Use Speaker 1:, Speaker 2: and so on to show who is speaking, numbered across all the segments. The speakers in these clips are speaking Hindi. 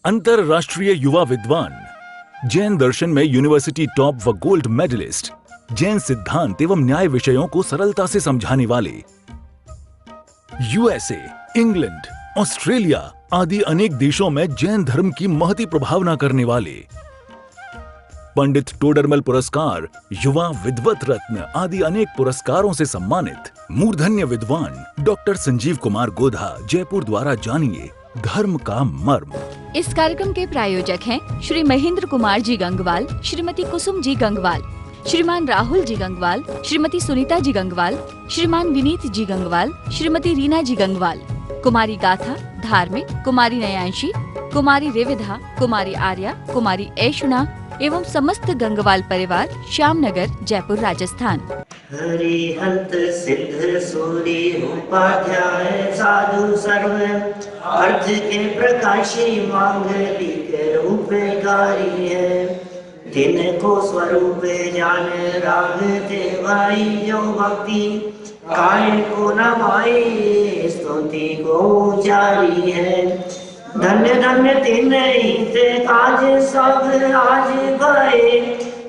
Speaker 1: अंतरराष्ट्रीय युवा विद्वान, जैन दर्शन में यूनिवर्सिटी टॉप व गोल्ड मेडलिस्ट, जैन सिद्धांत एवं न्याय विषयों को सरलता से समझाने वाले, यूएसए, इंग्लैंड, ऑस्ट्रेलिया आदि अनेक देशों में जैन धर्म की महती प्रभावना करने वाले, पंडित टोडरमल पुरस्कार, युवा विद्वत रत्न आदि अनेक पुरस्कारों से सम्मानित मूर्धन्य विद्वान डॉक्टर संजीव कुमार गोधा जयपुर द्वारा जानिए धर्म का मर्म।
Speaker 2: इस कार्यक्रम के प्रायोजक हैं श्री महेंद्र कुमार जी गंगवाल, श्रीमती कुसुम जी गंगवाल, श्रीमान राहुल जी गंगवाल, श्रीमती सुनीता जी गंगवाल, श्रीमान विनीत जी गंगवाल, श्रीमती रीना जी गंगवाल, कुमारी गाथा, धार्मिक, कुमारी नयांशी, कुमारी रेविधा, कुमारी आर्या, कुमारी ऐशुना एवं समस्त गंगवाल परिवार, श्यामनगर, जयपुर, राजस्थान।
Speaker 3: हरिहंत सिद्ध सूरी उपाध्याय साधु सर्व अर्थ के प्रकाशी मांगलिक रूपकारी है। दिन को स्वरूप जान राग देवाई जो भक्ति काय को नमाई स्तुति को जारी है। धन्य धन्य तीन काज सब आज भये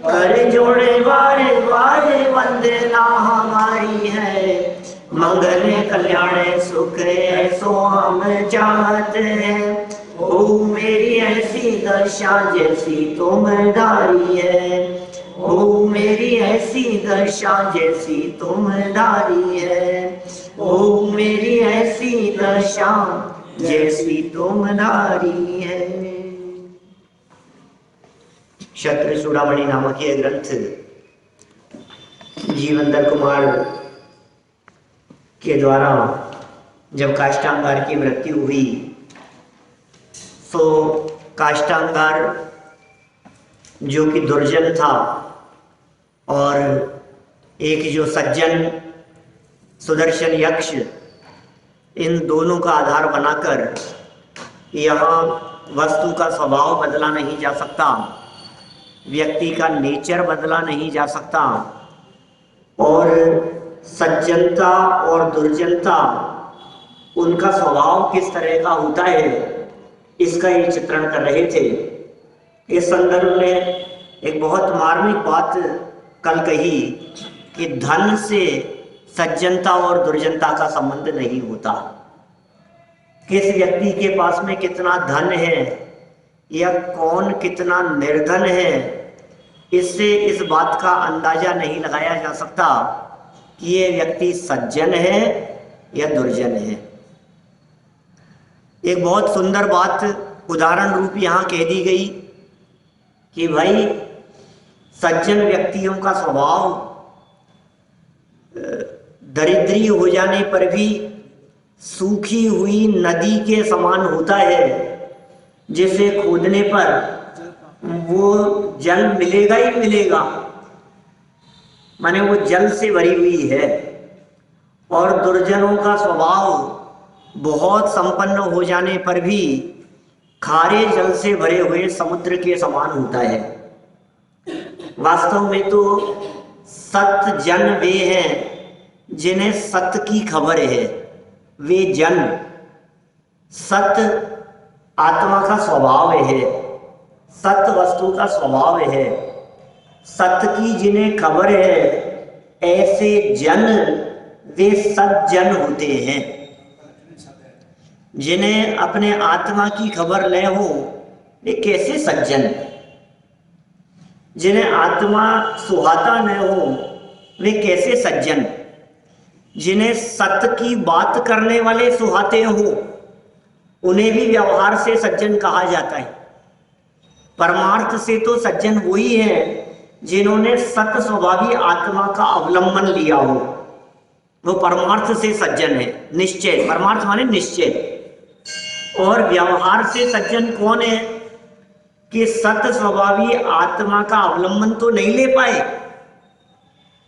Speaker 3: कर जोड़े बार बार वंदना हमारी है। मंगल कल्याण सुख ऐसो हम चाहते हैं। ओ मेरी ऐसी दशा जैसी तुम धारी है। ओ मेरी ऐसी दशा जैसी तुम धारी है। ओ मेरी ऐसी दशा जैसी तुम नारी है। क्षत्र चूड़ामणि नामक यह ग्रंथ जीवंदर कुमार के द्वारा जब काष्टांगार की मृत्यु हुई तो काष्टांगार जो कि दुर्जन था और एक जो सज्जन सुदर्शन यक्ष, इन दोनों का आधार बनाकर यहाँ वस्तु का स्वभाव बदला नहीं जा सकता, व्यक्ति का नेचर बदला नहीं जा सकता और सज्जनता और दुर्जनता उनका स्वभाव किस तरह का होता है इसका ये चित्रण कर रहे थे। इस संदर्भ में एक बहुत मार्मिक बात कल कही कि धन से सज्जनता और दुर्जनता का संबंध नहीं होता। किस व्यक्ति के पास में कितना धन है या कौन कितना निर्धन है, इससे इस बात का अंदाजा नहीं लगाया जा सकता कि ये व्यक्ति सज्जन है या दुर्जन है। एक बहुत सुंदर बात उदाहरण रूप यहाँ कह दी गई कि भाई सज्जन व्यक्तियों का स्वभाव दरिद्री हो जाने पर भी सूखी हुई नदी के समान होता है, जिसे खोदने पर वो जल मिलेगा ही मिलेगा, माने वो जल से भरी हुई है। और दुर्जनों का स्वभाव बहुत संपन्न हो जाने पर भी खारे जल से भरे हुए समुद्र के समान होता है। वास्तव में तो सत जन वे हैं जिन्हें सत्य की खबर है। वे जन सत्य आत्मा का स्वभाव है, सत्य वस्तु का स्वभाव है। सत्य की जिन्हें खबर है ऐसे जन वे सज्जन होते हैं। जिन्हें अपने आत्मा की खबर न हो वे कैसे सज्जन। जिन्हें आत्मा सुहाता न हो वे कैसे सज्जन। जिन्हें सत्य की बात करने वाले सुहाते हो उन्हें भी व्यवहार से सज्जन कहा जाता है। परमार्थ से तो सज्जन वही है जिन्होंने सत्य स्वभावी आत्मा का अवलंबन लिया हो, वो परमार्थ से सज्जन है। निश्चय, परमार्थ माने निश्चय। और व्यवहार से सज्जन कौन है कि सत्य स्वभावी आत्मा का अवलंबन तो नहीं ले पाए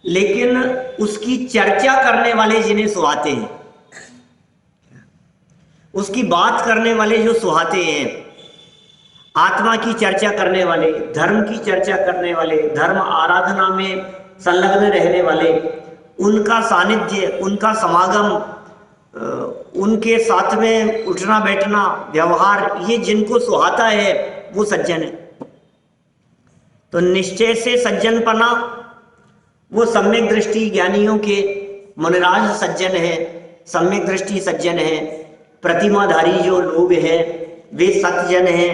Speaker 3: लेकिन उसकी चर्चा करने वाले जिन्हें सुहाते हैं, उसकी बात करने वाले जो सुहाते हैं, आत्मा की चर्चा करने वाले, धर्म की चर्चा करने वाले, धर्म आराधना में संलग्न रहने वाले, उनका सानिध्य, उनका समागम उनके साथ में उठना बैठना व्यवहार, ये जिनको सुहाता है वो सज्जन है। तो निश्चय से सज्जनपना, वो सम्यक दृष्टि ज्ञानियों के, मुनिराज सज्जन है, सम्यक दृष्टि सज्जन है। प्रतिमाधारी जो लोग हैं वे सज्जन हैं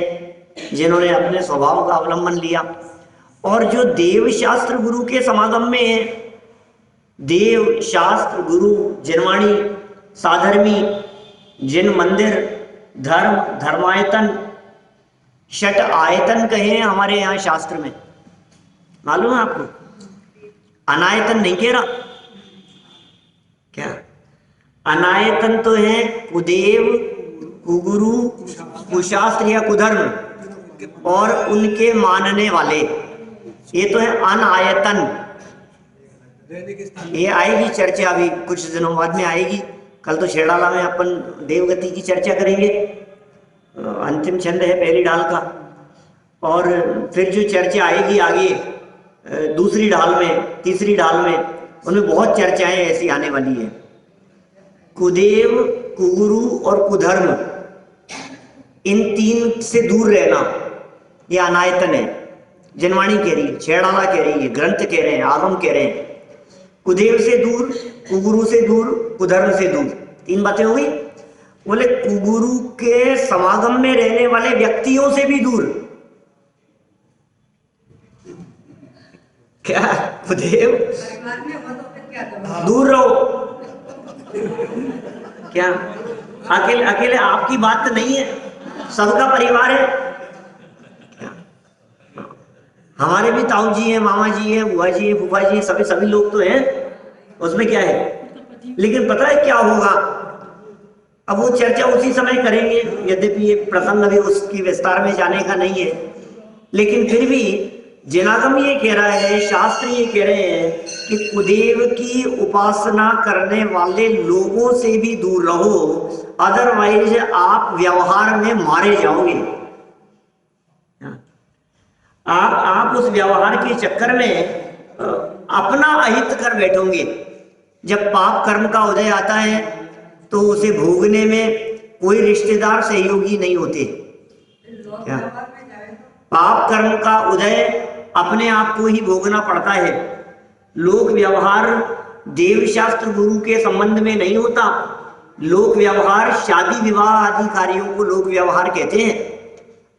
Speaker 3: जिन्होंने अपने स्वभाव का अवलंबन लिया। और जो देव शास्त्र गुरु के समागम में है, देव शास्त्र गुरु जिनवाणी साधर्मी, जिन मंदिर धर्म धर्मायतन षट आयतन कहे हैं हमारे यहाँ शास्त्र में, मालूम है आपको? अनायतन नहीं कह रहा क्या? अनायतन तो है कुदेव, कुगुरु, कुशास्त्र या कुधर्म और उनके मानने वाले, ये तो है अनायतन। ये आएगी चर्चा अभी कुछ दिनों बाद में आएगी। कल तो छेड़ाला में अपन देवगति की चर्चा करेंगे, अंतिम छंद है पहली ढाल का। और फिर जो चर्चा आएगी आगे दूसरी ढाल में, तीसरी ढाल में, उनमें बहुत चर्चाएं ऐसी आने वाली है। कुदेव, कुगुरु और कुधर्म, इन तीन से दूर रहना ये अनायतन है। जिनवाणी कह रही है, छेड़ाला कह रही है, ग्रंथ कह रहे हैं, आगम कह रहे हैं। कुदेव से दूर, कुगुरु से दूर, कुधर्म से दूर, तीन बातें हो गई। बोले कुगुरु के समागम में रहने वाले व्यक्तियों से भी दूर। क्या कुदेव दूर रहो? क्या अकेले अकेले आपकी बात तो नहीं है, सबका परिवार है। क्या हमारे भी ताऊ जी हैं, मामा जी हैं, बुआ जी हैं, फूफा जी हैं, सभी लोग तो हैं, उसमें क्या है। लेकिन पता है क्या होगा, अब वो चर्चा उसी समय करेंगे, यद्यपि ये प्रसंग अभी उसकी विस्तार में जाने का नहीं है। लेकिन फिर भी जिनागम ये कह रहा है, शास्त्र ये कह रहे हैं कि कुदेव की उपासना करने वाले लोगों से भी दूर रहो, अदरवाइज आप व्यवहार में मारे जाओगे। आप उस व्यवहार के चक्कर में अपना अहित कर बैठोगे। जब पाप कर्म का उदय आता है तो उसे भोगने में कोई रिश्तेदार सहयोगी नहीं होते। क्या पाप कर्म का उदय अपने आप को ही भोगना पड़ता है। लोक व्यवहार देव शास्त्र गुरु के संबंध में नहीं होता। लोक व्यवहार शादी विवाह आदि कार्यों को लोक व्यवहार कहते हैं।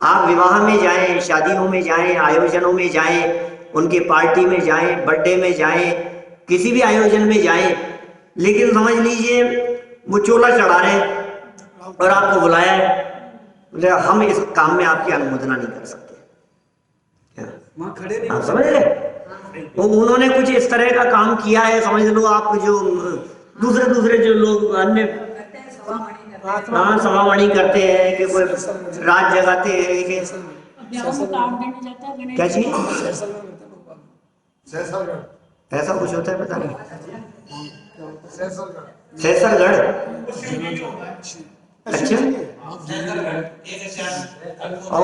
Speaker 3: आप विवाह में जाएं, शादियों में जाएं, आयोजनों में जाएं, उनके पार्टी में जाएं, बर्थडे में जाएं, किसी भी आयोजन में जाएं, लेकिन समझ लीजिए वो चोला चढ़ा रहे और आपको बुलाया है, बोले हम इस काम में आपकी अनुमोदना नहीं कर सकते। क्या आप समझ रहे? वो उन्होंने कुछ इस तरह का काम किया है, समझ लो आप, जो दूसरे जो लोग अन्य हाँ सभावाणी करते हैं कि कोई रात जगाते हैं कि क्या चीज, ऐसा कुछ होता है पता नहीं। सैसरगढ़, अच्छा ओ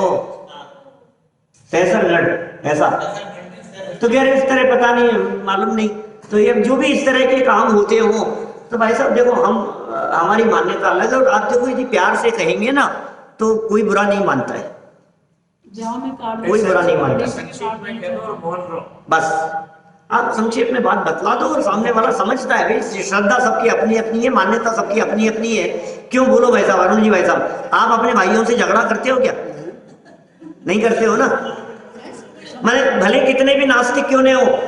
Speaker 3: सैसरगढ़ ऐसा, तो कह रहे इस तरह पता नहीं, मालूम नहीं। तो ये जो भी इस तरह के काम होते हो, तो भाई साहब देखो, हम हमारी मान्यता अलग है। और आप देखो यदि प्यार से कहेंगे ना तो कोई बुरा नहीं मानता है, कोई बुरा नहीं मानता। बस आप संक्षेप में बात बतला दो और सामने वाला समझता है। भाई श्रद्धा सबकी अपनी अपनी है, मान्यता सबकी अपनी अपनी है। क्यों बोलो भाई साहब, अरुण जी भाई साहब, आप अपने भाइयों से झगड़ा करते हो क्या? नहीं करते हो ना। माने भले कितने भी नास्तिक क्यों नहीं हो,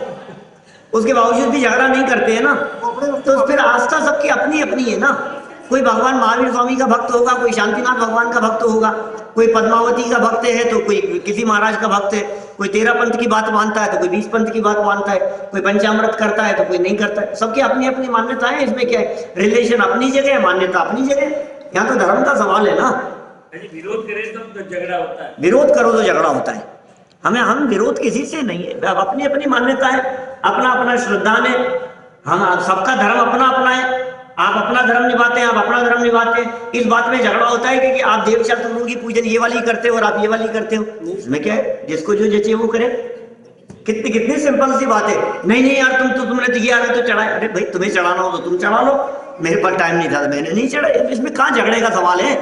Speaker 3: उसके बावजूद भी झगड़ा नहीं करते हैं ना। तो फिर आस्था सबकी अपनी अपनी है ना। कोई भगवान महावीर स्वामी का भक्त होगा, कोई शांतिनाथ भगवान का भक्त होगा, कोई पद्मावती का भक्त है तो कोई किसी महाराज का भक्त है, कोई 13 पंथ की बात मानता है तो कोई 20 पंथ की बात मानता है, कोई पंचामृत करता है तो कोई नहीं करता है। सबकी अपनी अपनी मान्यता है। इसमें क्या है, रिलेशन अपनी जगह है, मान्यता अपनी जगह। यहाँ तो धर्म का सवाल है ना।
Speaker 4: विरोध करें तो झगड़ा होता है,
Speaker 3: विरोध करो तो झगड़ा होता है। हम विरोध किसी से नहीं है, अपनी अपनी मान्यता है, अपना अपना श्रद्धा में। हम सबका धर्म अपना अपना है। आप अपना धर्म निभाते हैं, आप अपना धर्म निभाते हैं। इस बात में झगड़ा होता है कि आप देव शास्त्र गुरु की पूजन ये वाली करते हो और आप ये वाली करते हो। इसमें क्या है, जिसको जो जचे वो करे। कितनी सिंपल सी बात है। नहीं यार तुमने तो ये तो चढ़ाया। अरे भाई तुम्हें चढ़ाना हो तो तुम चढ़ा लो, मेरे पास टाइम नहीं था, मैंने नहीं चढ़ा। इसमें कहाँ झगड़े का सवाल है?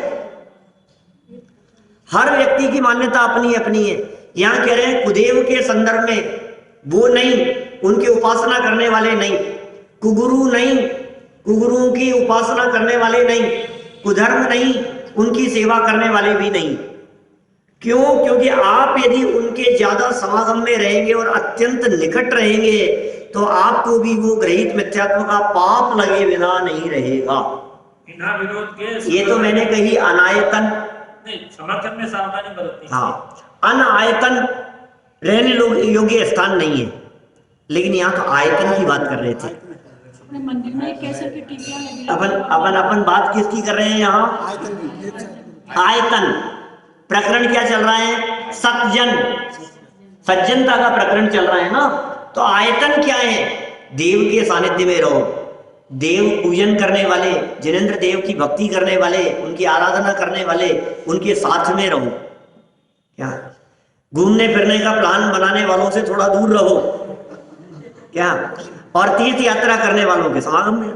Speaker 3: हर व्यक्ति की मान्यता अपनी अपनी है। यहाँ कह रहे हैं कुदेव के संदर्भ में वो नहीं, उनकी उपासना करने वाले नहीं, कुगुरु नहीं, कुगुरुओं की उपासना करने वाले नहीं, कुधर्म नहीं, उनकी सेवा करने वाले भी नहीं। क्यों? क्योंकि आप यदि उनके ज्यादा समागम में रहेंगे और अत्यंत निकट रहेंगे तो आपको भी वो ग्रहित मिथ्यात्व का पाप लगे बिना नहीं रहेगा।
Speaker 4: बिना विरोध के
Speaker 3: ये तो मैंने कही अनायतन,
Speaker 4: नहीं, समर्थन में सावधानी बरतनी।
Speaker 3: हाँ, अनायतन रहने योग्य स्थान नहीं है, लेकिन यहाँ तो आयतन की बात कर रहे थे।
Speaker 5: मंदिर में कैसे की टिकियां लगी?
Speaker 3: अपन बात किसकी कर रहे हैं यहाँ? आयतन। प्रकरण क्या चल रहा है? सज्जन, सज्जनता का प्रकरण चल रहा है ना। तो आयतन क्या है? देव के सानिध्य में रहो, देव पूजन करने वाले, जिनेंद्र देव की भक्ति करने वाले, उनकी आराधना करने वाले, उनके साथ में रहो। क्या? घूमने फिरने का प्लान बनाने वालों से थोड़ा दूर रहो। क्या? और तीर्थ यात्रा करने वालों के समागम में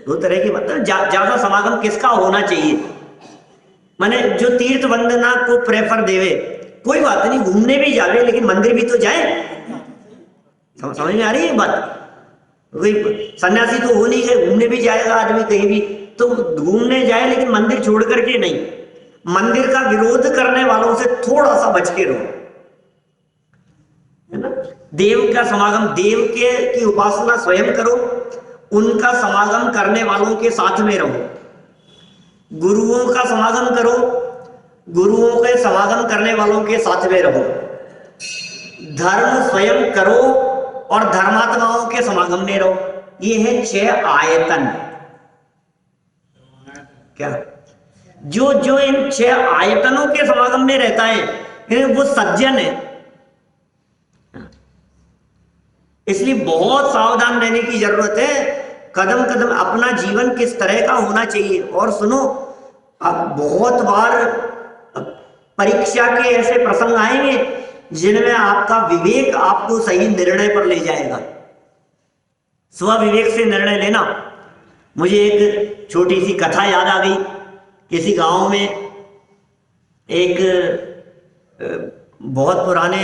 Speaker 3: दो तरह की मतलब ज्यादा समागम किसका होना चाहिए? माने जो तीर्थ वंदना को प्रेफर देवे, कोई बात नहीं, घूमने भी जावे लेकिन मंदिर भी तो जाए। समझ में आ रही है बात? कोई सन्यासी तो हो नहीं गए, घूमने भी जाएगा आदमी कहीं भी, तो घूमने जाए लेकिन मंदिर छोड़ करके नहीं। मंदिर का विरोध करने वालों से थोड़ा सा बच के रहो, है ना। देव का समागम, देव के की उपासना स्वयं करो, उनका समागम करने वालों के साथ में रहो। गुरुओं का समागम करो, गुरुओं के समागम करने वालों के साथ में रहो। धर्म स्वयं करो और धर्मात्माओं के समागम में रहो। ये है 6 आयतन। क्या? जो इन 6 आयतनों के समागम में रहता है वो सज्जन है। इसलिए बहुत सावधान रहने की जरूरत है। कदम कदम अपना जीवन किस तरह का होना चाहिए। और सुनो, अब बहुत बार परीक्षा के ऐसे प्रसंग आएंगे जिनमें आपका विवेक आपको सही निर्णय पर ले जाएगा। स्व विवेक से निर्णय लेना। मुझे एक छोटी सी कथा याद आ गई। किसी गांव में एक बहुत पुराने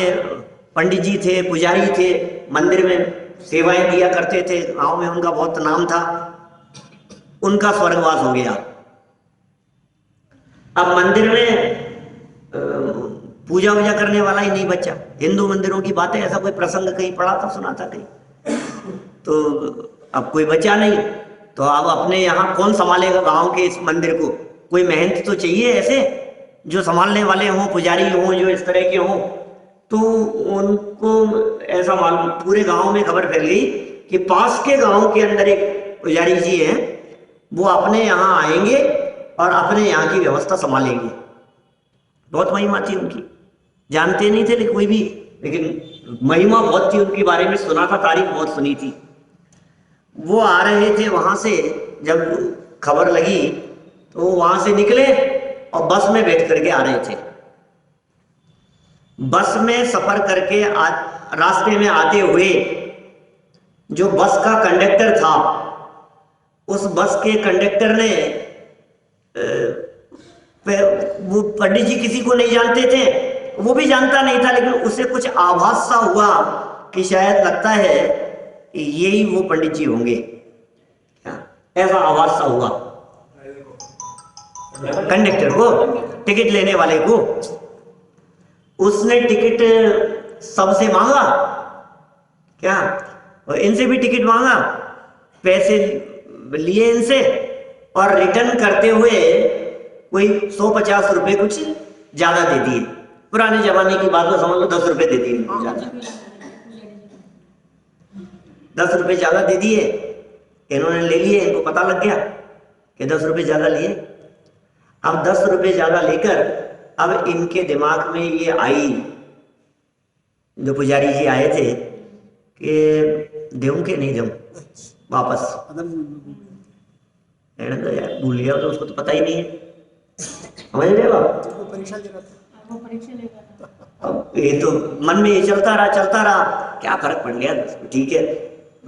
Speaker 3: पंडित जी थे, पुजारी थे, मंदिर में सेवाएं दिया करते थे, गांव में उनका बहुत नाम था। उनका स्वर्गवास हो गया। अब मंदिर में पूजा वूजा करने वाला ही नहीं बचा। हिंदू मंदिरों की बातें, ऐसा कोई प्रसंग कहीं पढ़ा था, सुना था कहीं, तो अब कोई बचा नहीं। तो अब अपने यहाँ कौन संभालेगा गांव के इस मंदिर को? कोई महंत तो चाहिए ऐसे जो संभालने वाले हों, पुजारी हों जो इस तरह के हों। तो उनको ऐसा मालूम, पूरे गांव में खबर फैल गई कि पास के गांव के अंदर एक पुजारी जी हैं, वो अपने यहाँ आएंगे और अपने यहाँ की व्यवस्था संभालेंगे। बहुत महिमा थी उनकी, जानते नहीं थे लेकिन कोई भी, लेकिन महिमा बहुत थी उनके बारे में, सुना था, तारीफ बहुत सुनी थी। वो आ रहे थे वहां से, जब खबर लगी तो वो वहां से निकले और बस में बैठ करके आ रहे थे। बस में सफर करके रास्ते में आते हुए जो बस का कंडक्टर था, उस बस के कंडक्टर ने, वो पंडित जी किसी को नहीं जानते थे, वो भी जानता नहीं था, लेकिन उसे कुछ आभास सा हुआ कि शायद लगता है कि यही वो पंडित जी होंगे। ऐसा आभास सा हुआ कंडक्टर को, टिकट लेने वाले को। उसने टिकट सबसे मांगा, क्या, और इनसे भी टिकट मांगा, पैसे लिए इनसे, और रिटर्न करते हुए कोई 150 रुपए कुछ ज्यादा दे दिए। पुराने जमाने की बात को समझ लो, 10 रुपए दे दिए ज्यादा, 10 रुपए ज्यादा दे दिए। इन्होंने ले लिए, इनको पता लग गया कि 10 रुपए ज्यादा लिए। अब 10 रुपए ज्यादा लेकर अब इनके दिमाग में ये आई, जो पुजारी जी आए थे, कि देऊं के नहीं देऊं वापस। तो यार भूल गया, तो उसको तो पता ही नहीं है, समझ रहे हो आप? अब ये तो मन में ये चलता रहा, क्या फर्क पड़ गया, ठीक है,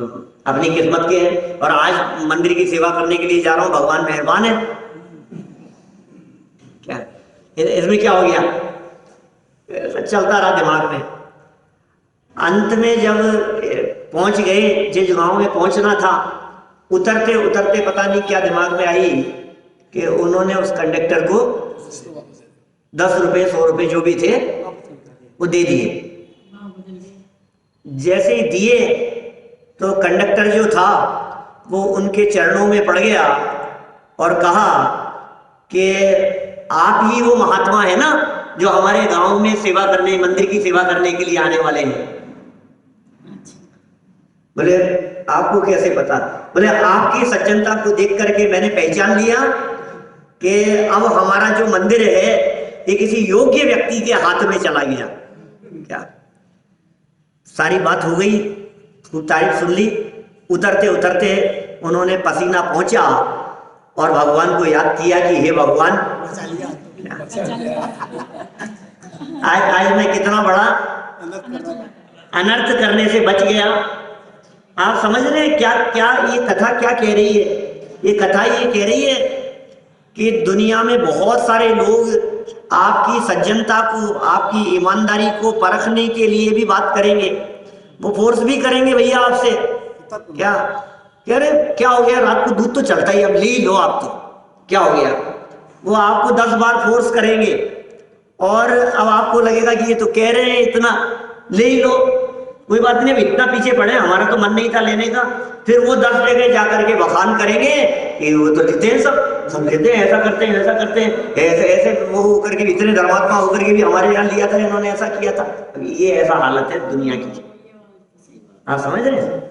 Speaker 3: अपनी किस्मत के हैं, और आज मंदिर की सेवा करने के लिए जा रहा हूं, भगवान मेहरबान है। क्या इसमें क्या हो गया, चलता रहा दिमाग में। अंत में जब पहुंच गए जिस गांव में पहुंचना था, उतरते उतरते पता नहीं क्या दिमाग में आई कि उन्होंने उस कंडक्टर को 10 रुपए 100 रुपए जो भी थे वो दे दिए। जैसे ही दिए तो कंडक्टर जो था वो उनके चरणों में पड़ गया और कहा कि आप ही वो महात्मा है ना जो हमारे गांव में सेवा करने, मंदिर की सेवा करने के लिए आने वाले हैं। बोले आपको कैसे पता? बोले आपकी सज्जनता को देख करके मैंने पहचान लिया कि अब हमारा जो मंदिर है ये किसी योग्य व्यक्ति के हाथ में चला गया। क्या सारी बात हो गई, खूब तारीफ सुन ली। उतरते उतरते उन्होंने पसीना पहुंचा और भगवान को याद किया कि हे भगवान, आज मैं कितना बड़ा अनर्थ करने से बच गया। आप समझ रहे हैं क्या क्या ये कथा क्या कह रही है? ये कथा ये कह रही है कि दुनिया में बहुत सारे लोग आपकी सज्जनता को, आपकी ईमानदारी को परखने के लिए भी बात करेंगे, वो फोर्स भी करेंगे भैया आपसे। क्या कह रहे, क्या हो गया, रात को दूध तो चलता ही, अब ले लो आप, तो क्या हो गया? वो आपको 10 बार फोर्स करेंगे और अब आपको लगेगा कि ये तो कह रहे हैं इतना, ले ही लो, कोई बात नहीं, इतना पीछे पड़े, हमारा तो मन नहीं था लेने का। फिर वो 10 जगह जाकर के बखान करेंगे कि वो तो लेते हैं, सब लेते हैं, ऐसा करते हैं, ऐसा करते हैं, ऐसे ऐसे वो होकर के भी, इतने धर्मात्मा होकर के भी हमारे यहाँ लिया था, इन्होंने ऐसा किया था। ये ऐसा हालत है दुनिया की, आप समझ रहे हैं?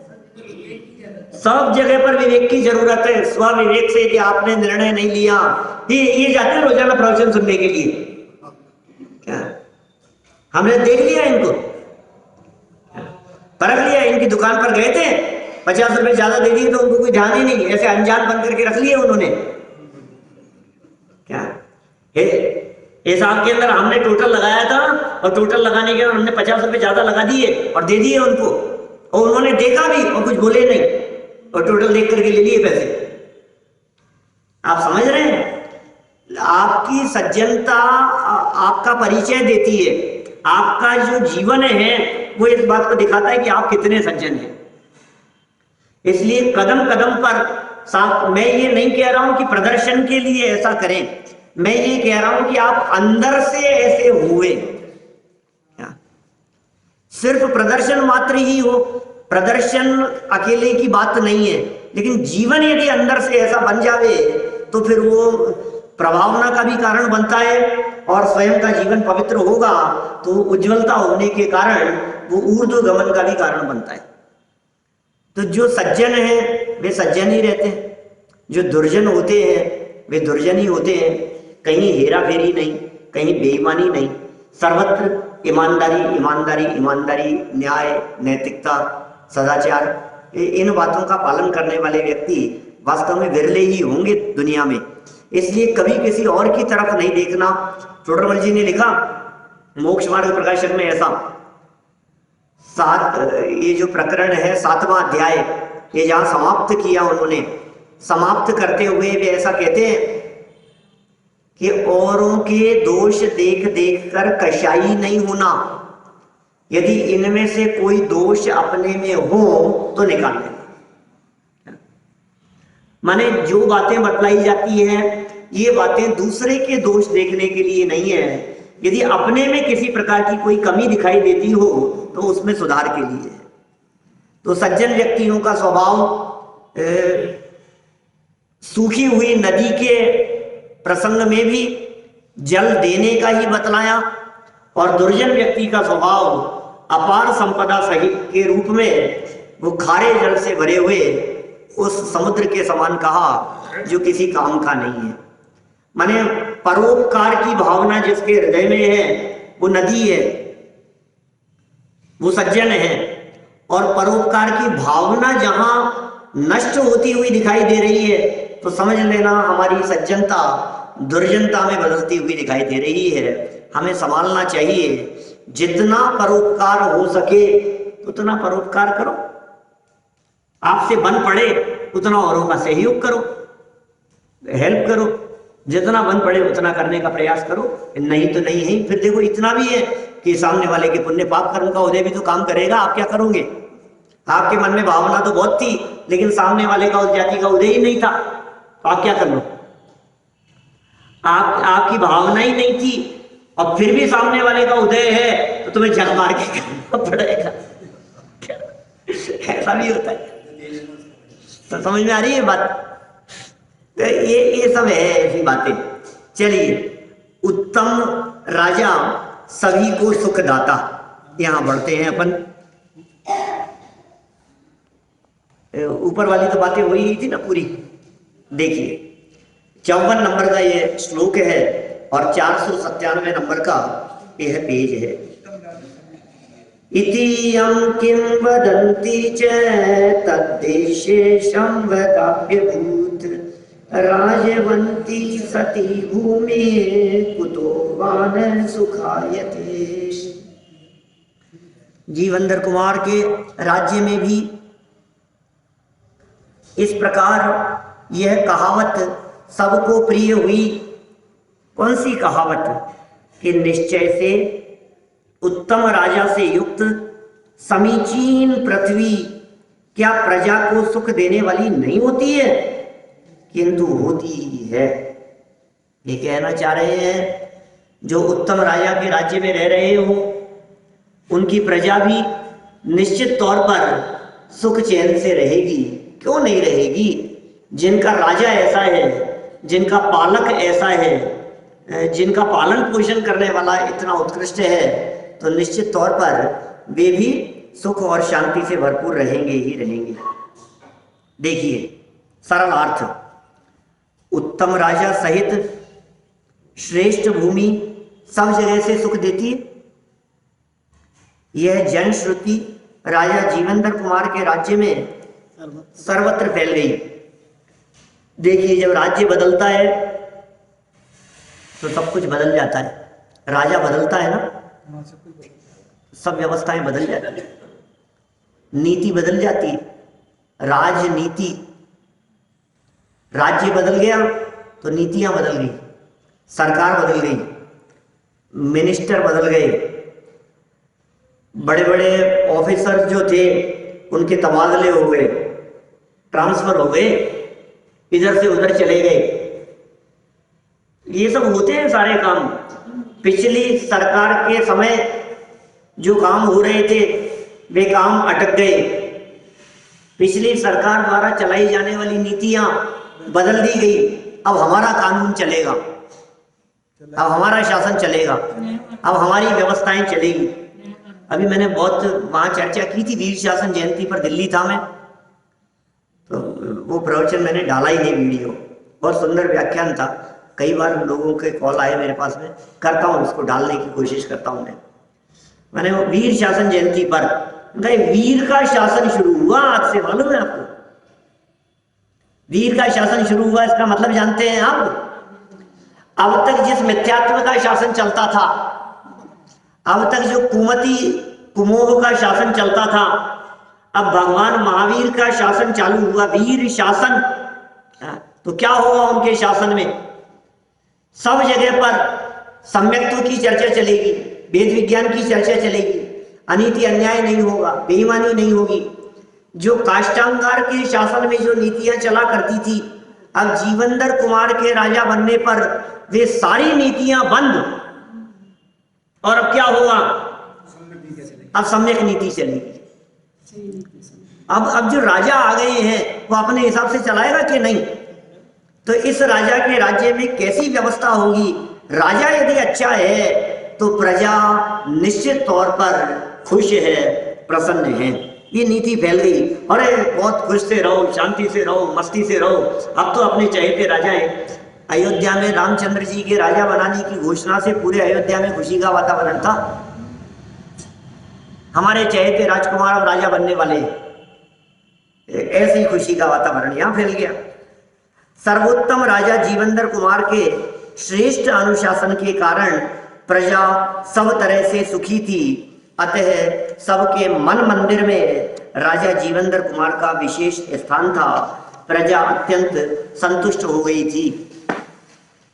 Speaker 3: सब जगह पर विवेक की जरूरत है। स्व विवेक से कि आपने निर्णय नहीं लिया। ये जाते हैं रोजाना प्रवचन सुनने के लिए, क्या हमने देख लिया इनको, परख लिया, इनकी दुकान पर गए थे, 50 रुपए ज्यादा दे दिए तो उनको कोई ध्यान ही नहीं, ऐसे अनजान बन करके रख लिए उन्होंने। क्या हिसाब के अंदर हमने टोटल लगाया था और टोटल लगाने के बाद हमने 50 रुपए ज्यादा लगा दिए और दे दिए उनको, और उन्होंने देखा भी और कुछ बोले नहीं, और टोटल देख करके ले लिए पैसे। आप समझ रहे हैं? आपकी सज्जनता आपका परिचय देती है, आपका जो जीवन है वो इस बात को दिखाता है कि आप कितने सज्जन हैं। इसलिए कदम कदम पर साथ, मैं ये नहीं कह रहा हूं कि प्रदर्शन के लिए ऐसा करें, मैं ये कह रहा हूं कि आप अंदर से ऐसे हुए। सिर्फ प्रदर्शन मात्र ही हो, प्रदर्शन अकेले की बात नहीं है, लेकिन जीवन यदि अंदर से ऐसा बन जावे तो फिर वो प्रभावना का भी कारण बनता है, और स्वयं का जीवन पवित्र होगा तो उज्जवलता होने के कारण वो ऊर्ध्व गमन का भी कारण बनता है। तो जो सज्जन है वे सज्जन ही रहते हैं, जो दुर्जन होते हैं वे दुर्जन ही होते हैं। कहीं हेरा फेरी नहीं, कहीं बेईमानी नहीं, सर्वत्र ईमानदारी ईमानदारी ईमानदारी, न्याय, नैतिकता, सदाचार, इन बातों का पालन करने वाले व्यक्ति वास्तव में विरले ही होंगे दुनिया में। इसलिए कभी किसी और की तरफ नहीं देखना। टोडरमल जी ने लिखा मोक्ष मार्ग प्रकाशक में ऐसा, ये जो प्रकरण है 7वां अध्याय, ये जहां समाप्त किया उन्होंने, समाप्त करते हुए वे ऐसा कहते हैं कि औरों के दोष देख देख कर कशाई नहीं होना, यदि इनमें से कोई दोष अपने में हो तो निकाल लेना। माने जो बातें बतलाई जाती हैं ये बातें दूसरे के दोष देखने के लिए नहीं है, यदि अपने में किसी प्रकार की कोई कमी दिखाई देती हो तो उसमें सुधार के लिए है। तो सज्जन व्यक्तियों का स्वभाव सूखी हुई नदी के प्रसंग में भी जल देने का ही बतलाया, और दुर्जन व्यक्ति का स्वभाव अपार संपदा सहित के रूप में वो खारे जल से भरे हुए उस समुद्र के समान कहा जो किसी काम का नहीं है। माने परोपकार की भावना जिसके हृदय में है वो नदी है, वो सज्जन है। और परोपकार की भावना जहां नष्ट होती हुई दिखाई दे रही है तो समझ लेना हमारी सज्जनता दुर्जनता में बदलती हुई दिखाई दे रही है। हमें संभालना चाहिए, जितना परोपकार हो सके उतना परोपकार करो। आपसे बन पड़े उतना औरों का सहयोग करो, हेल्प करो, जितना बन पड़े उतना करने का प्रयास करो, नहीं तो नहीं है। फिर देखो इतना भी है कि सामने वाले के पुण्य पाप कर्म का उदय भी तो काम करेगा। आप क्या करोगे? आपके मन में भावना तो बहुत थी, लेकिन सामने वाले का उस जाति का उदय ही नहीं था, तो आप क्या कर लो? आपकी भावना ही नहीं थी और फिर भी सामने वाले का उदय है, तो तुम्हें झक मार के करना पड़ेगा। ऐसा भी होता है। तो समझ में आ रही है बात? तो ये सब है ऐसी बातें। चलिए, उत्तम राजा सभी को सुख दाता, यहां बढ़ते हैं अपन। ऊपर वाली तो बातें हो ही थी ना पूरी। देखिए 54 नंबर का ये श्लोक है और 497 नंबर का यह पेज है। इति यं किं वदन्ति च तद्देशेशं वदाभ्यभूत् राजवन्ती सती भूमिः कुतो वा न सुखायते। जीवंदर कुमार के राज्य में भी इस प्रकार यह कहावत सबको प्रिय हुई। कौन सी कहावत? कि निश्चय से उत्तम राजा से युक्त समीचीन पृथ्वी क्या प्रजा को सुख देने वाली नहीं होती है? किंतु होती है। ये कहना चाह रहे हैं जो उत्तम राजा के राज्य में रह रहे हो उनकी प्रजा भी निश्चित तौर पर सुख चैन से रहेगी। क्यों नहीं रहेगी? जिनका राजा ऐसा है, जिनका पालक ऐसा है, जिनका पालन पोषण करने वाला इतना उत्कृष्ट है, तो निश्चित तौर पर वे भी सुख और शांति से भरपूर रहेंगे ही रहेंगे। देखिए सरल अर्थ, उत्तम राजा सहित श्रेष्ठ भूमि सब जगह से सुख देती है। यह जन श्रुति राजा जीवंदर कुमार के राज्य में सर्वत्र फैल गई। देखिए जब राज्य बदलता है तो सब कुछ बदल जाता है। राजा बदलता है ना, सब व्यवस्थाएं बदल जाती है, नीति बदल जाती है, राजनीति। राज्य बदल गया तो नीतियां बदल गई, सरकार बदल गई, मिनिस्टर बदल गए, बड़े बड़े ऑफिसर जो थे उनके तबादले हो गए, ट्रांसफर हो गए, इधर से उधर चले गए। ये सब होते हैं सारे काम। पिछली सरकार के समय जो काम हो रहे थे वे काम अटक गए। पिछली सरकार द्वारा चलाई जाने वाली नीतियां बदल दी गई। अब हमारा कानून चलेगा, अब हमारा शासन चलेगा, अब हमारी व्यवस्थाएं चलेगी। अभी मैंने बहुत वहां चर्चा की थी, वीर शासन जयंती पर दिल्ली था मैं, तो वो प्रवचन मैंने डाला ही नहीं वीडियो। बहुत सुंदर व्याख्यान था। कई बार लोगों के कॉल आए मेरे पास में, करता हूँ उसको डालने की कोशिश करता हूँ। मैंने वो वीर शासन जयंती पर वीर का शासन शुरू हुआ आज से, मालूम है आपको? वीर का शासन शुरू हुआ इसका मतलब जानते हैं आप? अब तक जिस मिथ्यात्व का शासन चलता था, अब तक जो कुमति कुमोह का शासन चलता था, अब भगवान महावीर का शासन चालू हुआ, वीर शासन। तो क्या होगा उनके शासन में? सब जगह पर सम्यक्त्व की चर्चा चलेगी, वेद विज्ञान की चर्चा चलेगी, अनीति अन्याय नहीं होगा, बेईमानी नहीं होगी। जो काष्टांगार के शासन में जो नीतियां चला करती थी, अब जीवंदर कुमार के राजा बनने पर वे सारी नीतियां बंद, और अब क्या होगा? अब सम्यक नीति चलेगी। अब जो राजा आ गए हैं वो अपने हिसाब से चलाएगा कि नहीं? तो इस राजा के राज्य में कैसी व्यवस्था होगी? राजा यदि अच्छा है तो प्रजा निश्चित तौर पर खुश है, प्रसन्न है। ये नीति फैल गई, अरे बहुत खुश से रहो, शांति से रहो, मस्ती से रहो। अब तो अपने चहेते राजा है। अयोध्या में रामचंद्र जी के राजा बनाने की घोषणा से पूरे अयोध्या में खुशी का वातावरण था। हमारे चहेते राजकुमार अब राजा बनने वाले, ऐसी खुशी का वातावरण यहां फैल गया। सर्वोत्तम राजा जीवंदर कुमार के श्रेष्ठ अनुशासन के कारण प्रजा सब तरह से सुखी थी। अतः सबके मन मंदिर में राजा जीवेंद्र कुमार का विशेष स्थान था। प्रजा अत्यंत संतुष्ट हो गई थी।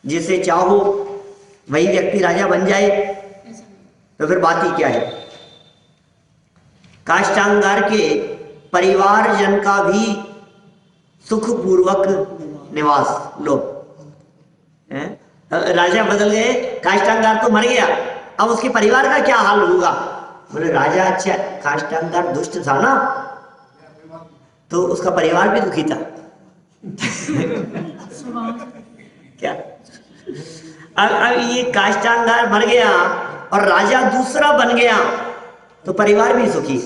Speaker 3: जिसे चाहो वही व्यक्ति राजा बन जाए तो फिर बात ही क्या है। काष्टांगार के परिवारजन का भी सुखपूर्वक निवास। लो राजा बदल गए, काष्टांगार तो मर गया, अब उसके परिवार का क्या हाल होगा। बोले राजा अच्छा, काष्टांगार दुष्ट था ना तो उसका परिवार भी दुखी था। क्या अब ये काष्टांगार मर गया और राजा दूसरा बन गया तो परिवार भी सुखी।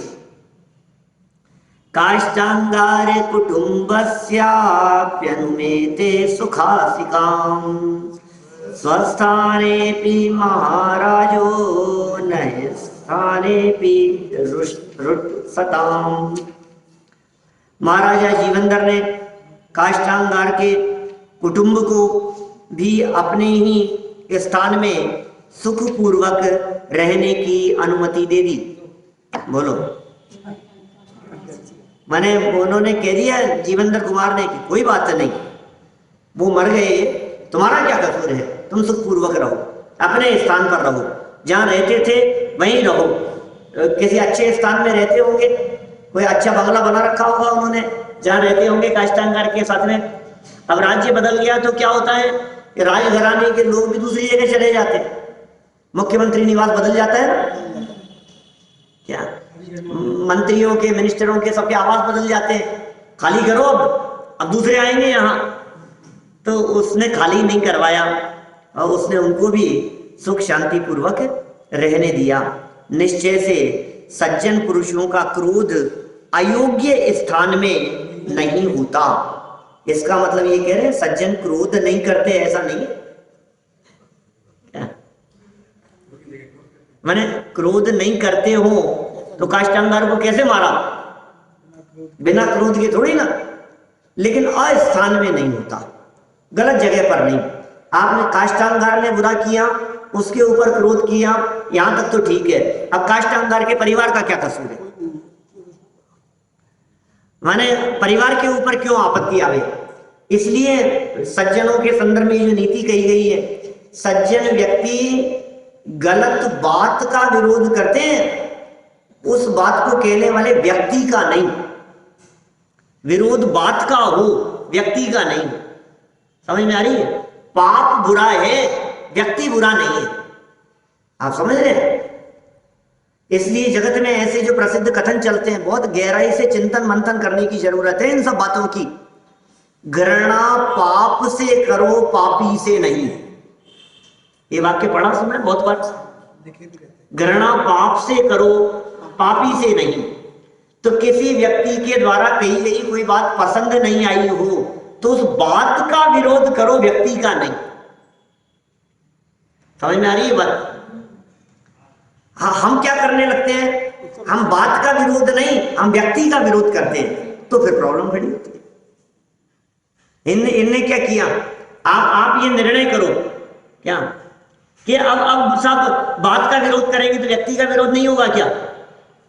Speaker 3: काष्टांगार कुटुंबस्याप्यनुमेते सुखासिकाम् स्वस्थानेऽपि महाराजो नयस्थानेऽपि रुष्सताम्। महाराजा जीवेंद्र ने काष्टांगार के कुटुंब को भी अपने ही स्थान में सुखपूर्वक रहने की अनुमति दे दी। बोलो, मैंने उन्होंने कह दिया जीवेंद्र कुमार ने कि कोई बात नहीं, वो मर गए, तुम्हारा क्या कसूर है, तुम सुखपूर्वक रहो, अपने स्थान पर रहो, जहाँ रहते थे वहीं रहो। किसी अच्छे स्थान में रहते होंगे, कोई अच्छा बंगला बना रखा होगा उन्होंने, जहाँ रहते होंगे काष्टांगार के साथ में। अब राज्य बदल गया तो क्या होता है कि राजघराने के लोग भी दूसरी जगह चले जाते हैं, मुख्यमंत्री निवास बदल जाता है ना, क्या मंत्रियों के, मिनिस्टरों के सबके आवास बदल जाते हैं। खाली करो, अब दूसरे आएंगे यहाँ। तो उसने खाली नहीं करवाया और उसने उनको भी सुख शांति पूर्वक रहने दिया। निश्चय से सज्जन पुरुषों का क्रोध अयोग्य स्थान में नहीं होता। इसका मतलब ये कह रहे हैं सज्जन क्रोध नहीं करते, ऐसा नहीं है। माने क्रोध नहीं करते हो तो काष्टांगार को कैसे मारा, बिना क्रोध के थोड़ी ना। लेकिन अस्थान में नहीं होता, गलत जगह पर नहीं। आपने काष्टांगार ने बुरा किया, उसके ऊपर क्रोध किया, यहां तक तो ठीक है। अब काष्टांगार के परिवार का क्या कसूर है, माने परिवार के ऊपर क्यों आपत्ति आवे। इसलिए सज्जनों के संदर्भ में जो नीति कही गई है, सज्जन व्यक्ति गलत बात का विरोध करते हैं, उस बात को कहने वाले व्यक्ति का नहीं। विरोध बात का हो, व्यक्ति का नहीं। समझ में आ रही है? पाप बुरा है, व्यक्ति बुरा नहीं है। आप समझ रहे हैं? इसलिए जगत में ऐसे जो प्रसिद्ध कथन चलते हैं, बहुत गहराई से चिंतन मंथन करने की जरूरत है इन सब बातों की। घृणा पाप से करो, पापी से नहीं। ये वाक्य पढ़ा सुना है बहुत बार। घृणा पाप से करो, पापी से नहीं। तो किसी व्यक्ति के द्वारा कही गई कोई बात पसंद नहीं आई हो तो उस बात का विरोध करो, व्यक्ति का नहीं। समझ में आ रही है बात? हाँ, हम क्या करने लगते हैं, हम बात का विरोध नहीं, हम व्यक्ति का विरोध करते हैं, तो फिर प्रॉब्लम खड़ी होती है। इनने क्या किया, आप ये निर्णय करो क्या कि अब सब बात का विरोध करेंगे तो व्यक्ति का विरोध नहीं होगा क्या?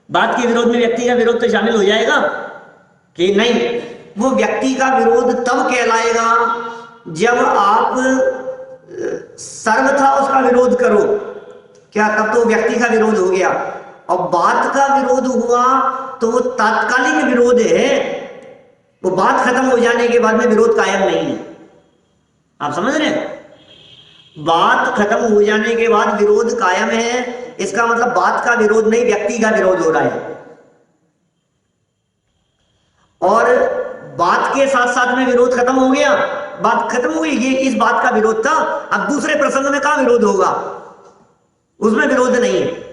Speaker 3: बात के विरोध में व्यक्ति का विरोध तो शामिल हो जाएगा कि नहीं? वो व्यक्ति का विरोध तब कहलाएगा जब आप सर्वथा उसका विरोध करो, क्या तब तो व्यक्ति का विरोध हो गया। और बात का विरोध हुआ तो वो तात्कालिक विरोध है, वो बात खत्म हो जाने के बाद में विरोध कायम नहीं है। आप समझ रहे हैं? बात खत्म हो जाने के बाद विरोध कायम है, इसका मतलब बात का विरोध नहीं, व्यक्ति का विरोध हो रहा है। और बात के साथ साथ में विरोध खत्म हो गया, बात खत्म हो गई, ये इस बात का विरोध था। अब दूसरे प्रसंग में कहां विरोध होगा, उसमें विरोध नहीं है।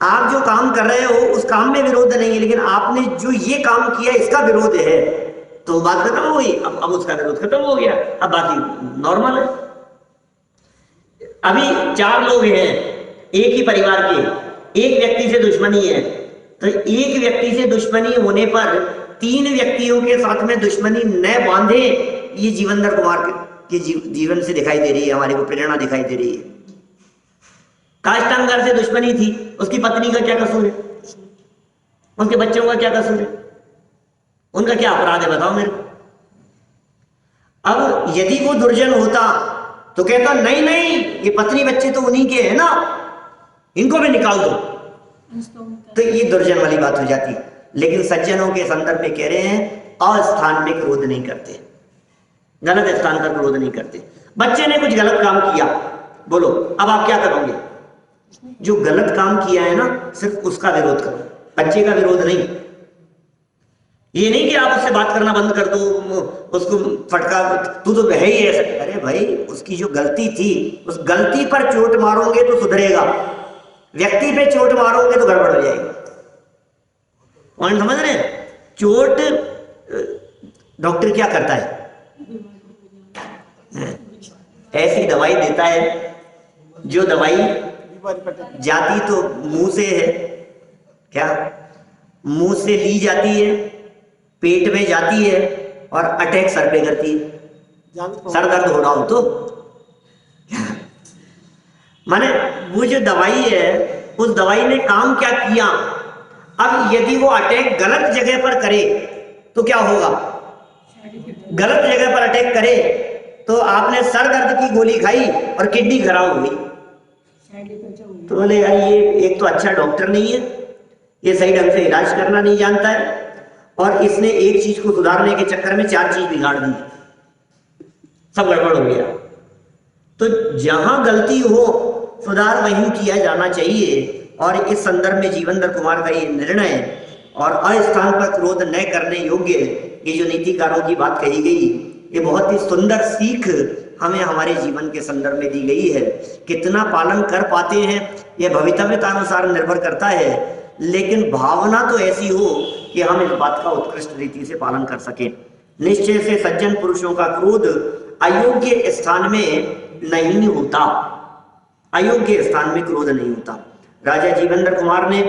Speaker 3: आप जो काम कर रहे हो उस काम में विरोध नहीं है, लेकिन आपने जो ये काम किया इसका विरोध है, तो बात खत्म हो गई। अब उसका विरोध खत्म हो गया, अब बाकी नॉर्मल है। अभी 4 लोग हैं एक ही परिवार के, एक व्यक्ति से दुश्मनी है, तो एक व्यक्ति से दुश्मनी होने पर 3 व्यक्तियों के साथ में दुश्मनी न बांधे, ये जीवेंद्र कुमार के जीवन से दिखाई दे रही है, हमारे को प्रेरणा दिखाई दे रही है। काष्टांगार से दुश्मनी थी, उसकी पत्नी का क्या कसूर है? उनके बच्चों का क्या कसूर है? उनका क्या अपराध है बताओ मेरे को। अब यदि वो दुर्जन होता तो कहता नहीं नहीं ये पत्नी बच्चे तो उन्हीं के हैं ना, इनको भी निकाल दो, तो ये दुर्जन वाली बात हो जाती। लेकिन सज्जनों के संदर्भ में कह रहे हैं अस्थान में क्रोध नहीं करते, गलत स्थान पर क्रोध नहीं करते। बच्चे ने कुछ गलत काम किया, बोलो अब आप क्या करोगे? जो गलत काम किया है ना सिर्फ उसका विरोध करो, बच्चे का विरोध नहीं। ये नहीं कि आप उससे बात करना बंद कर दो, उसको फटका तू तो है ही ऐसा। अरे भाई उसकी जो गलती थी उस गलती पर चोट मारोगे तो सुधरेगा, व्यक्ति पे चोट मारोगे तो गड़बड़ हो जाएगी। पॉइंट समझ रहे हैं? चोट डॉक्टर क्या करता है? ऐसी दवाई देता है जो दवाई जाती तो मुंह से है, क्या मुंह से ली जाती है, पेट में जाती है और अटैक सर पे करती है। सर दर्द हो रहा हो तो माने वो जो दवाई है उस दवाई ने काम क्या किया। अब यदि वो अटैक गलत जगह पर करे तो क्या होगा? गलत जगह पर अटैक करे तो आपने सर दर्द की गोली खाई और किडनी खराब हो गई, तो बोले यार ये एक तो अच्छा डॉक्टर नहीं है, ये सही ढंग से इलाज करना नहीं जानता है, और इसने एक चीज को सुधारने के चक्कर में 4 चीज बिगाड़ दी, सब गड़बड़ हो गया। तो जहां गलती हो सुधार वहीं किया जाना चाहिए। और इस संदर्भ में जीवनधर कुमार का ये निर्णय और अस्थान पर क्रोध न करने योग्य ये जो नीतिकारों की बात कही गई, ये बहुत ही सुंदर सीख हमें हमारे जीवन के संदर्भ में दी गई है। कितना पालन कर पाते हैं यह भवितव्यता अनुसार निर्भर करता है, लेकिन भावना तो ऐसी हो कि हम इस बात का उत्कृष्ट रीति से पालन कर सकें। निश्चय से सज्जन पुरुषों का क्रोध अयोग्य स्थान में नहीं होता, अयोग्य स्थान में क्रोध नहीं होता। राजा जीवनधर कुमार ने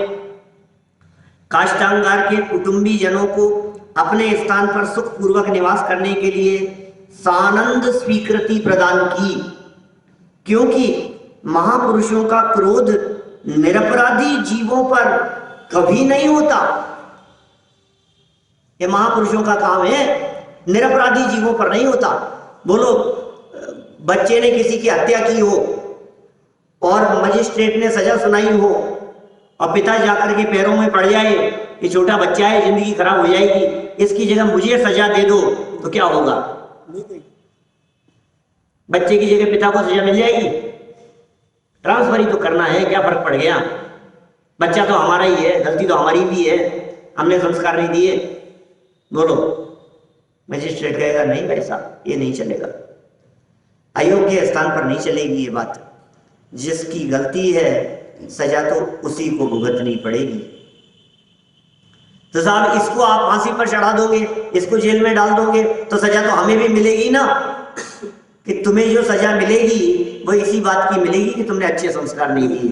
Speaker 3: काष्टांगार के कुटुंबी जनों को अपने स्थान पर सुखपूर्वक निवास करने के लिए सानंद स्वीकृति प्रदान की, क्योंकि महापुरुषों का क्रोध निरपराधी जीवों पर कभी नहीं होता। ये महापुरुषों का काम है, निरपराधी जीवों पर नहीं होता। बोलो बच्चे ने किसी की हत्या की हो और मजिस्ट्रेट ने सजा सुनाई हो और पिता जाकर के पैरों में पड़ जाए, ये छोटा बच्चा है जिंदगी खराब हो जाएगी, इसकी जगह मुझे सजा दे दो, तो क्या होगा? बच्चे की जगह पिता को सजा मिल जाएगी? ट्रांसफर ही तो करना है, क्या फर्क पड़ गया? बच्चा तो हमारा ही है, गलती तो हमारी भी है, हमने संस्कार नहीं दिए। बोलो मजिस्ट्रेट कहेगा नहीं भाई साहब ये नहीं चलेगा, अयोग्य स्थान पर नहीं चलेगी ये बात। जिसकी गलती है सजा तो उसी को भुगतनी पड़ेगी। तो साहब इसको आप फांसी पर चढ़ा दोगे, इसको जेल में डाल दोगे, तो सजा तो हमें भी मिलेगी ना। कि तुम्हें जो सजा मिलेगी वो इसी बात की मिलेगी कि तुमने अच्छे संस्कार नहीं दिए।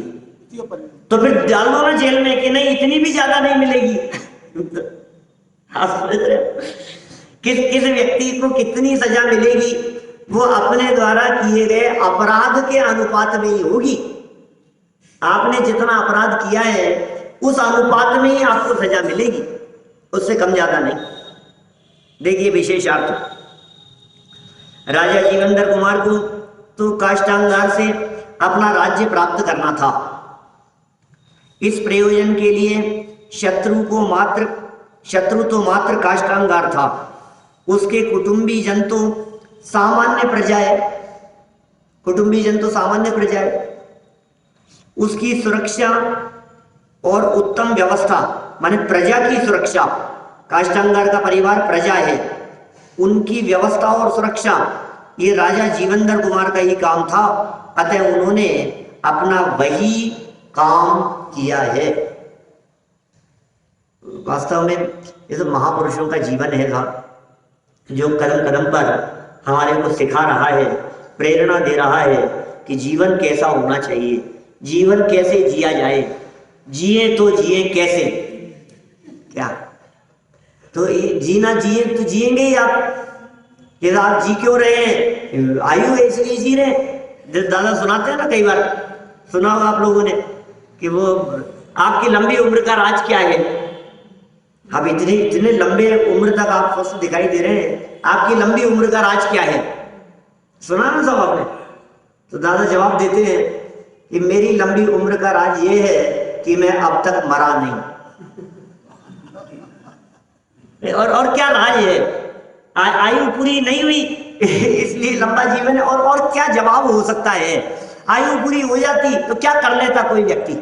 Speaker 3: तो फिर डाल दो ना जेल में कि नहीं इतनी भी ज्यादा नहीं मिलेगी। किस किस व्यक्ति को कितनी सजा मिलेगी वो अपने द्वारा किए गए अपराध के अनुपात में ही होगी। आपने जितना अपराध किया है उस अनुपात में ही आपको सजा मिलेगी, उससे कम ज्यादा नहीं। देखिए विशेषार्थ, राजा जीवनधर कुमार को तो काष्टांगार से अपना राज्य प्राप्त करना था। इस प्रयोजन के लिए शत्रु तो मात्र काष्टांगार था, उसके कुटुंबी जन तो सामान्य प्रजा है, कुटुंबी जन तो सामान्य प्रजा है। उसकी सुरक्षा और उत्तम व्यवस्था माने प्रजा की सुरक्षा, काष्टांगार का परिवार प्रजा है, उनकी व्यवस्था और सुरक्षा ये राजा जीवनधर कुमार का ही काम था। अतः उन्होंने अपना वही काम किया है। वास्तव में ये तो महापुरुषों का जीवन है जो कदम कदम पर हमारे को सिखा रहा है, प्रेरणा दे रहा है कि जीवन कैसा होना चाहिए, जीवन कैसे जिया जाए, जिए तो जिए कैसे, क्या तो जीना जिए तो जिएंगे ही आप। कि आप जी क्यों रहे हैं? आयु है इसलिए जी रहे हैं। दादा सुनाते हैं ना, कई बार सुना होगा आप लोगों ने कि वो आपकी लंबी उम्र का राज क्या है? अब इतने इतने लंबे उम्र तक आप स्वस्थ दिखाई दे रहे हैं, आपकी लंबी उम्र का राज क्या है? सुना ना सब आपने? तो दादा जवाब देते हैं कि मेरी लंबी उम्र का राज ये है कि मैं अब तक मरा नहीं। और क्या राज है? आयु पूरी नहीं हुई इसलिए लंबा जीवन है। और क्या जवाब हो सकता है? आयु पूरी हो जाती तो क्या कर लेता कोई व्यक्ति?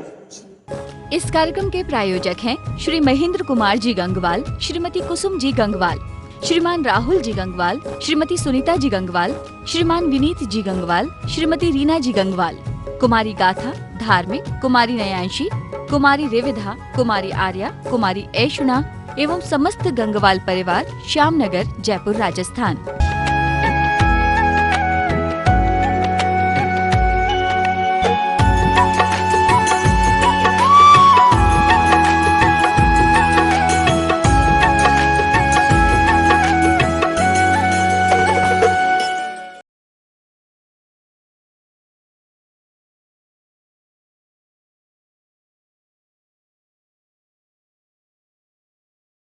Speaker 2: इस कार्यक्रम के प्रायोजक हैं श्री महेंद्र कुमार जी गंगवाल, श्रीमती कुसुम जी गंगवाल, श्रीमान राहुल जी गंगवाल, श्रीमती सुनीता जी गंगवाल, श्रीमान विनीत जी गंगवाल, श्रीमती रीना जी गंगवाल, कुमारी गाथा, धार्मिक, कुमारी नयांशी, कुमारी रेविधा, कुमारी आर्या, कुमारी ऐशुना एवं समस्त गंगवाल परिवार, श्यामनगर, जयपुर, राजस्थान।